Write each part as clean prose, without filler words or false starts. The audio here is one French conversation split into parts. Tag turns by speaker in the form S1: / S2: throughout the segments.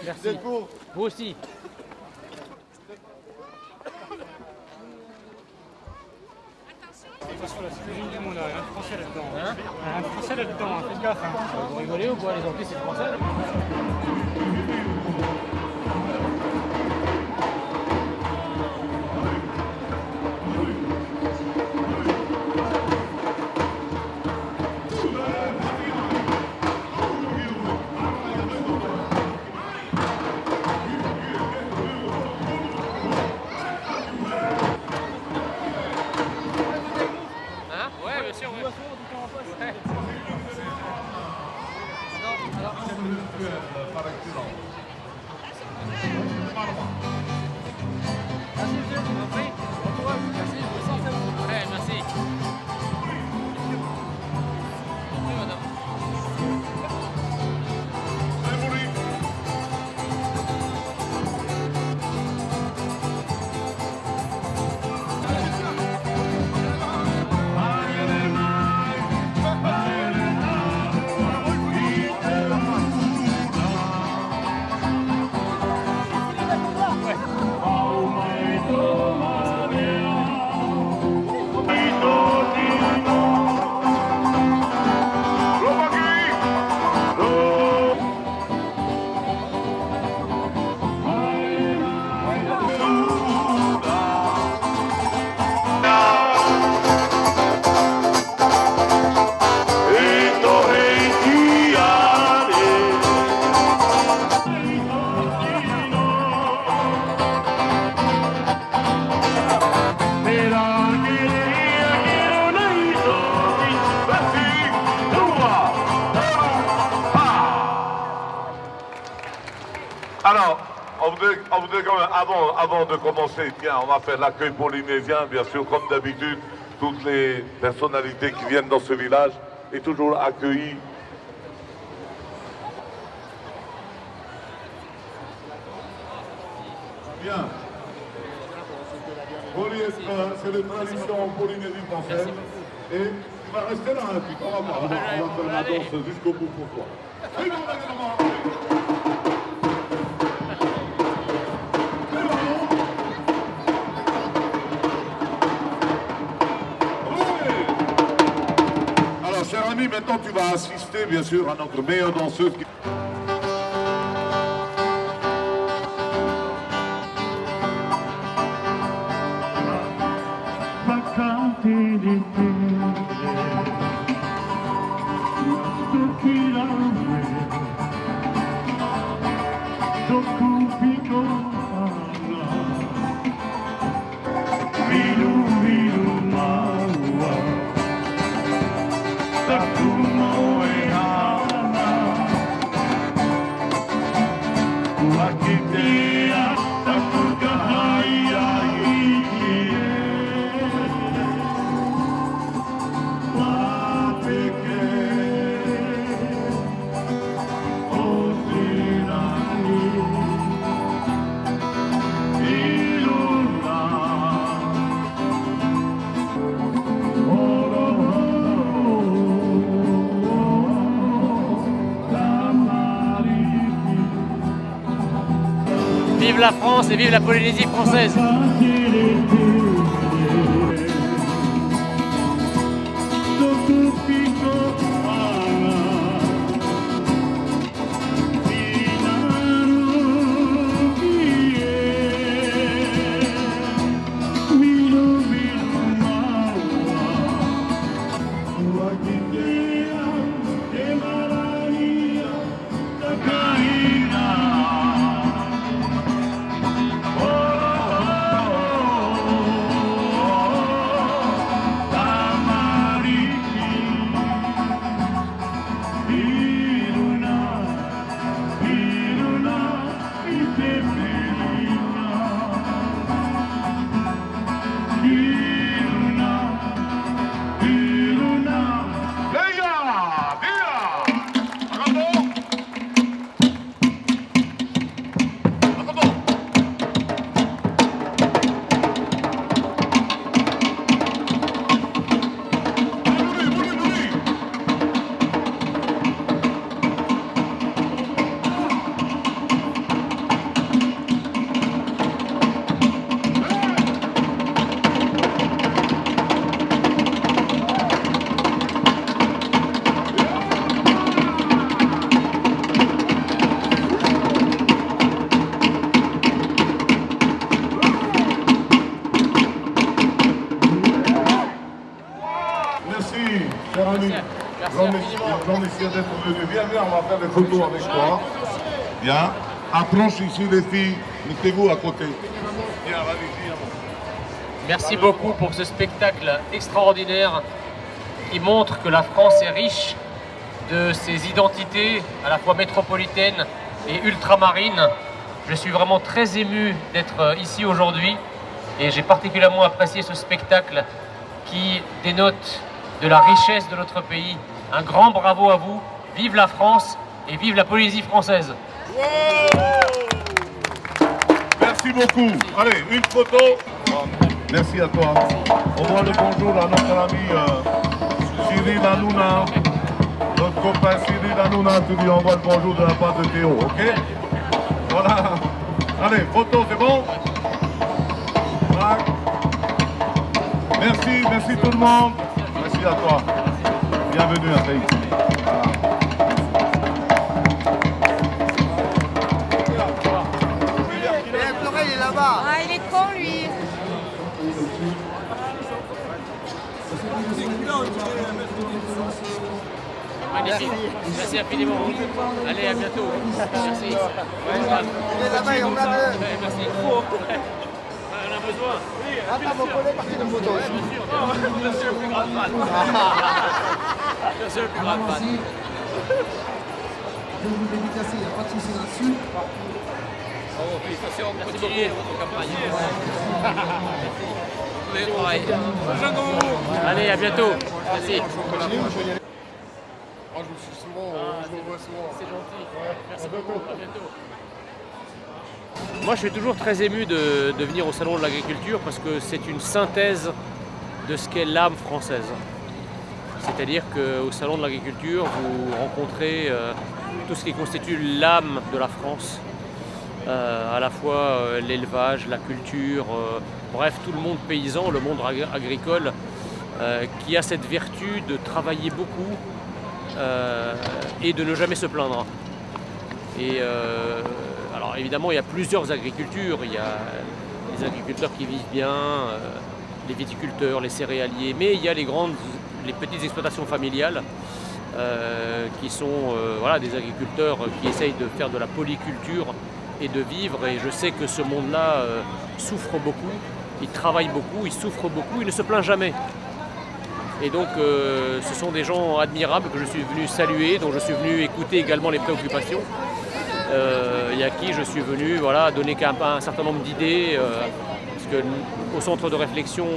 S1: Merci. Vous aussi.
S2: Attention, là, c'est l'usine du monde, rien de français là-dedans. Hein, rien de français là-dedans, faites gaffe. Hein.
S1: Vous rigolez ou quoi? Les Anglais, c'est français? Ouais, bien sûr, ouais. Merci monsieur, je vous en prie. Bon courage, merci, vous aussi. Ouais, merci. Oui, madame.
S3: Alors, on voudrait quand même, avant de commencer, tiens, on va faire l'accueil polynésien, bien sûr, comme d'habitude. Toutes les personnalités qui viennent dans ce village est toujours accueillies. Bien. C'est les traditions en Polynésie française. Et tu vas rester là, hein, puis on va voir. On va faire la danse jusqu'au bout pour toi. Alors, cher ami, maintenant tu vas assister, bien sûr, à notre meilleure danseuse qui...
S1: Vive la France et vive la Polynésie française.
S3: Jean, merci d'être venu. Viens, on va faire des photos avec toi. Viens. Approche ici les filles. Mettez-vous à côté. Viens, vas-y, viens.
S1: Merci beaucoup pour ce spectacle extraordinaire qui montre que la France est riche de ses identités à la fois métropolitaines et ultramarines. Je suis vraiment très ému d'être ici aujourd'hui et j'ai particulièrement apprécié ce spectacle qui dénote de la richesse de notre pays. Un grand bravo à vous, vive la France et vive la Polynésie française.
S3: Merci beaucoup. Allez, une photo. Merci à toi. On voit le bonjour à notre ami Cyril Hanouna. Notre copain Cyril Hanouna, tu lui envoies le bonjour de la part de Théo, ok? Voilà. Allez, photo, c'est bon? Voilà. Merci tout le monde. Merci à toi. Bienvenue à Tahiti.
S4: Il est là-bas.
S5: Ah, il est con lui.
S1: Magnifique. Merci infiniment. Allez, à bientôt. Merci.
S4: Il est là-bas et on a deux.
S1: Merci. On a besoin.
S4: Attends, mon collègue parti de photo.
S1: Bien sûr, le plus grand fan. Bien sûr, le plus grand fan.
S6: Je vais vous dédicacer, il n'y a pas de souci là-dessus.
S1: Bravo, félicitations. Continuez votre campagne. Merci. Travail. Allez, à bientôt. Merci.
S4: Je me suis souvent, je me vois souvent.
S1: C'est gentil. Merci beaucoup. À bientôt. Moi, je suis toujours très ému de venir au Salon de l'Agriculture parce que c'est une synthèse de ce qu'est l'âme française. C'est-à-dire qu'au Salon de l'Agriculture, vous rencontrez tout ce qui constitue l'âme de la France. À la fois l'élevage, la culture, bref, tout le monde paysan, le monde agricole, qui a cette vertu de travailler beaucoup et de ne jamais se plaindre. Et alors évidemment, il y a plusieurs agricultures. Il y a les agriculteurs qui vivent bien, les viticulteurs, les céréaliers, mais il y a les petites exploitations familiales qui sont voilà, des agriculteurs qui essayent de faire de la polyculture et de vivre. Et je sais que ce monde-là souffre beaucoup, il travaille beaucoup, il souffre beaucoup, il ne se plaint jamais. Et donc ce sont des gens admirables que je suis venu saluer, dont je suis venu écouter également les préoccupations. Et à qui je suis venu voilà, donner un certain nombre d'idées. Parce qu'au centre de réflexion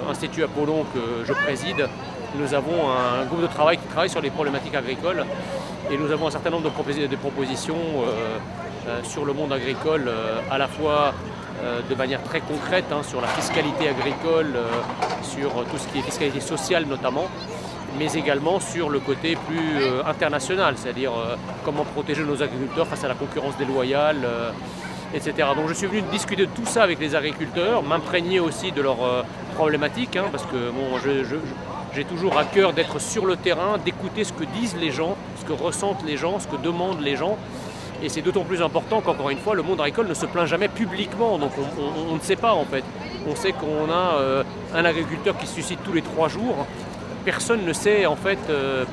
S1: Institut Apollon que je préside, nous avons un groupe de travail qui travaille sur les problématiques agricoles. Et nous avons un certain nombre de propositions sur le monde agricole, à la fois de manière très concrète sur la fiscalité agricole, sur tout ce qui est fiscalité sociale notamment, mais également sur le côté plus international, c'est-à-dire comment protéger nos agriculteurs face à la concurrence déloyale, etc. Donc je suis venu discuter de tout ça avec les agriculteurs, m'imprégner aussi de leurs problématiques, parce que bon, j'ai toujours à cœur d'être sur le terrain, d'écouter ce que disent les gens, ce que ressentent les gens, ce que demandent les gens. Et c'est d'autant plus important qu'encore une fois, le monde agricole ne se plaint jamais publiquement, donc on ne sait pas en fait. On sait qu'on a un agriculteur qui se suicide tous les 3 jours. Personne ne sait en fait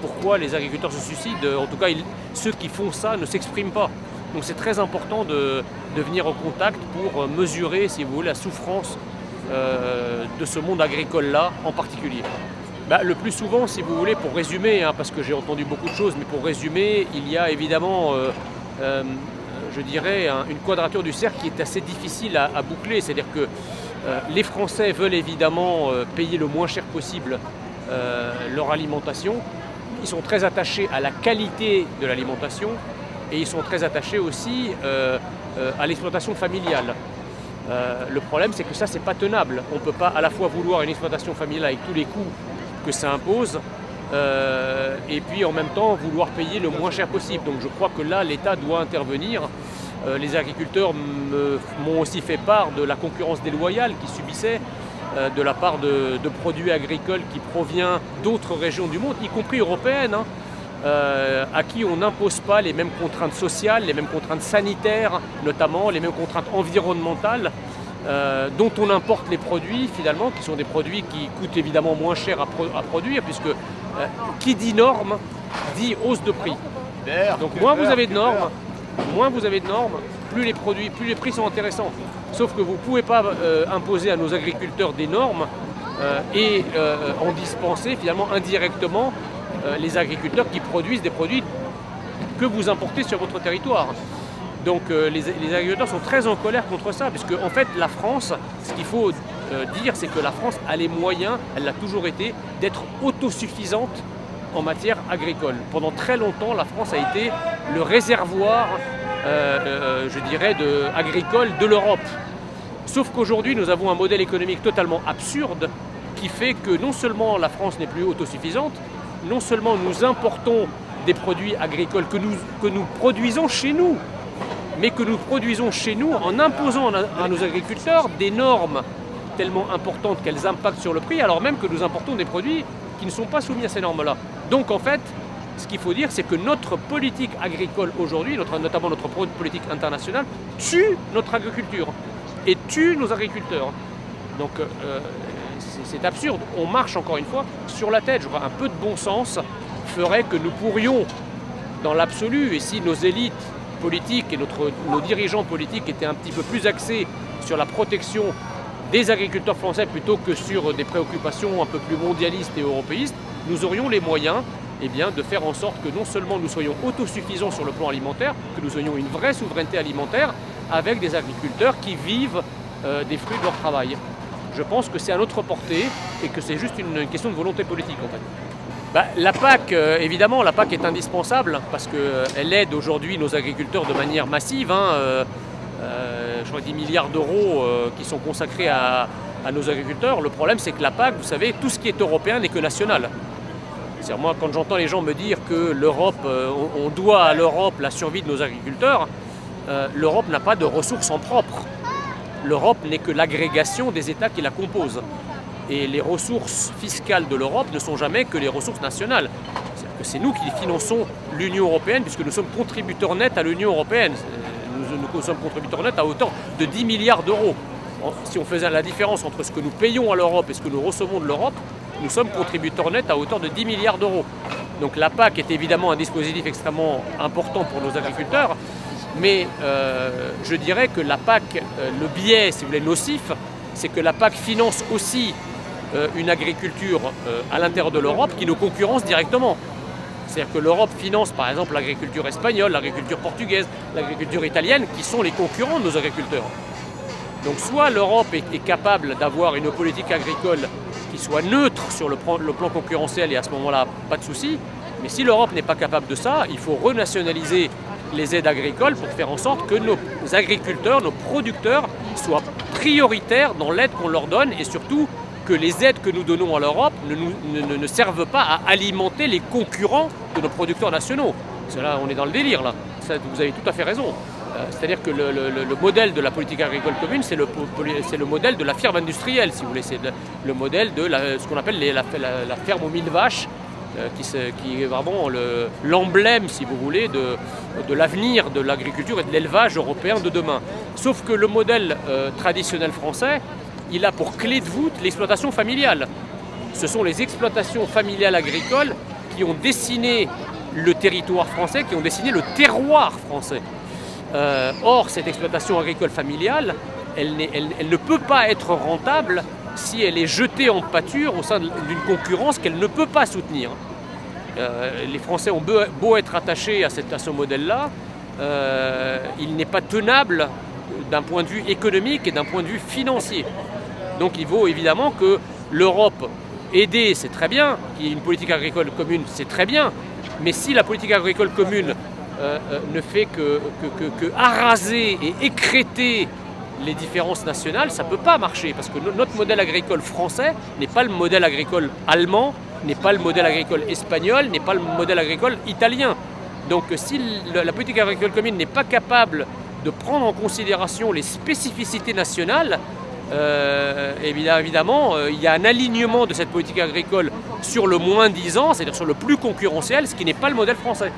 S1: pourquoi les agriculteurs se suicident. En tout cas, ceux qui font ça ne s'expriment pas. Donc c'est très important de venir au contact pour mesurer, si vous voulez, la souffrance de ce monde agricole-là en particulier. Le plus souvent, si vous voulez, pour résumer, parce que j'ai entendu beaucoup de choses, mais pour résumer, il y a évidemment, je dirais, une quadrature du cercle qui est assez difficile à boucler. C'est-à-dire que les Français veulent évidemment payer le moins cher possible leur alimentation. Ils sont très attachés à la qualité de l'alimentation et ils sont très attachés aussi à l'exploitation familiale. Le problème, c'est que ça, c'est pas tenable. On ne peut pas à la fois vouloir une exploitation familiale avec tous les coûts que ça impose et puis en même temps vouloir payer le moins cher possible. Donc je crois que là, l'État doit intervenir. Les agriculteurs m'ont aussi fait part de la concurrence déloyale qu'ils subissaient de la part de produits agricoles qui proviennent d'autres régions du monde, y compris européennes, à qui on n'impose pas les mêmes contraintes sociales, les mêmes contraintes sanitaires notamment, les mêmes contraintes environnementales. dont on importe les produits finalement, qui sont des produits qui coûtent évidemment moins cher à produire, puisque qui dit norme dit hausse de prix. Donc moins vous avez de normes, plus les prix sont intéressants. Sauf que vous ne pouvez pas imposer à nos agriculteurs des normes et en dispenser finalement indirectement les agriculteurs qui produisent des produits que vous importez sur votre territoire. Donc les agriculteurs sont très en colère contre ça, puisque en fait la France, ce qu'il faut dire, c'est que la France a les moyens, elle l'a toujours été, d'être autosuffisante en matière agricole. Pendant très longtemps, la France a été le réservoir, je dirais, agricole de l'Europe. Sauf qu'aujourd'hui, nous avons un modèle économique totalement absurde qui fait que non seulement la France n'est plus autosuffisante, non seulement nous importons des produits agricoles que nous produisons chez nous, mais que nous produisons chez nous en imposant à nos agriculteurs des normes tellement importantes qu'elles impactent sur le prix, alors même que nous importons des produits qui ne sont pas soumis à ces normes-là. Donc en fait, ce qu'il faut dire, c'est que notre politique agricole aujourd'hui, notamment notre politique internationale, tue notre agriculture et tue nos agriculteurs. Donc c'est absurde. On marche encore une fois sur la tête. Je crois un peu de bon sens ferait que nous pourrions, dans l'absolu, et si nos élites politiques et nos dirigeants politiques étaient un petit peu plus axés sur la protection des agriculteurs français plutôt que sur des préoccupations un peu plus mondialistes et européistes, nous aurions les moyens de faire en sorte que non seulement nous soyons autosuffisants sur le plan alimentaire, que nous ayons une vraie souveraineté alimentaire avec des agriculteurs qui vivent des fruits de leur travail. Je pense que c'est à notre portée et que c'est juste une question de volonté politique en fait. La PAC, évidemment, la PAC est indispensable parce qu'elle aide aujourd'hui nos agriculteurs de manière massive. Je crois 10 milliards d'euros qui sont consacrés à nos agriculteurs. Le problème, c'est que la PAC, vous savez, tout ce qui est européen n'est que national. C'est-à-dire, moi, quand j'entends les gens me dire que l'Europe, on doit à l'Europe la survie de nos agriculteurs, l'Europe n'a pas de ressources en propre. L'Europe n'est que l'agrégation des États qui la composent. Et les ressources fiscales de l'Europe ne sont jamais que les ressources nationales. C'est-à-dire que c'est nous qui finançons l'Union européenne, puisque nous sommes contributeurs nets à l'Union européenne. Nous sommes contributeurs nets à hauteur de 10 milliards d'euros. Si on faisait la différence entre ce que nous payons à l'Europe et ce que nous recevons de l'Europe, nous sommes contributeurs nets à hauteur de 10 milliards d'euros. Donc la PAC est évidemment un dispositif extrêmement important pour nos agriculteurs, mais je dirais que la PAC, le biais, si vous voulez, nocif, c'est que la PAC finance aussi une agriculture à l'intérieur de l'Europe qui nous concurrence directement. C'est-à-dire que l'Europe finance par exemple l'agriculture espagnole, l'agriculture portugaise, l'agriculture italienne, qui sont les concurrents de nos agriculteurs. Donc soit l'Europe est capable d'avoir une politique agricole qui soit neutre sur le plan concurrentiel et à ce moment-là, pas de souci. Mais si l'Europe n'est pas capable de ça, il faut renationaliser les aides agricoles pour faire en sorte que nos agriculteurs, nos producteurs soient prioritaires dans l'aide qu'on leur donne et surtout que les aides que nous donnons à l'Europe ne servent pas à alimenter les concurrents de nos producteurs nationaux. Parce que là, on est dans le délire, là. Ça, vous avez tout à fait raison. C'est-à-dire que le modèle de la politique agricole commune, c'est le modèle de la ferme industrielle, si vous voulez. C'est le modèle de ce qu'on appelle la ferme aux 1000 vaches, qui est vraiment l'emblème, si vous voulez, de l'avenir de l'agriculture et de l'élevage européen de demain. Sauf que le modèle traditionnel français, il a pour clé de voûte l'exploitation familiale. Ce sont les exploitations familiales agricoles qui ont dessiné le territoire français, qui ont dessiné le terroir français. Or, cette exploitation agricole familiale, elle ne peut pas être rentable si elle est jetée en pâture au sein d'une concurrence qu'elle ne peut pas soutenir. Les Français ont beau être attachés à ce modèle-là, il n'est pas tenable d'un point de vue économique et d'un point de vue financier. Donc il faut évidemment que l'Europe aider, c'est très bien, qu'il y ait une politique agricole commune, c'est très bien, mais si la politique agricole commune ne fait que araser et écrêter les différences nationales, ça ne peut pas marcher, parce que notre modèle agricole français n'est pas le modèle agricole allemand, n'est pas le modèle agricole espagnol, n'est pas le modèle agricole italien. Donc si la politique agricole commune n'est pas capable de prendre en considération les spécificités nationales, évidemment, il y a un alignement de cette politique agricole sur le moins-disant, c'est-à-dire sur le plus concurrentiel, ce qui n'est pas le modèle français.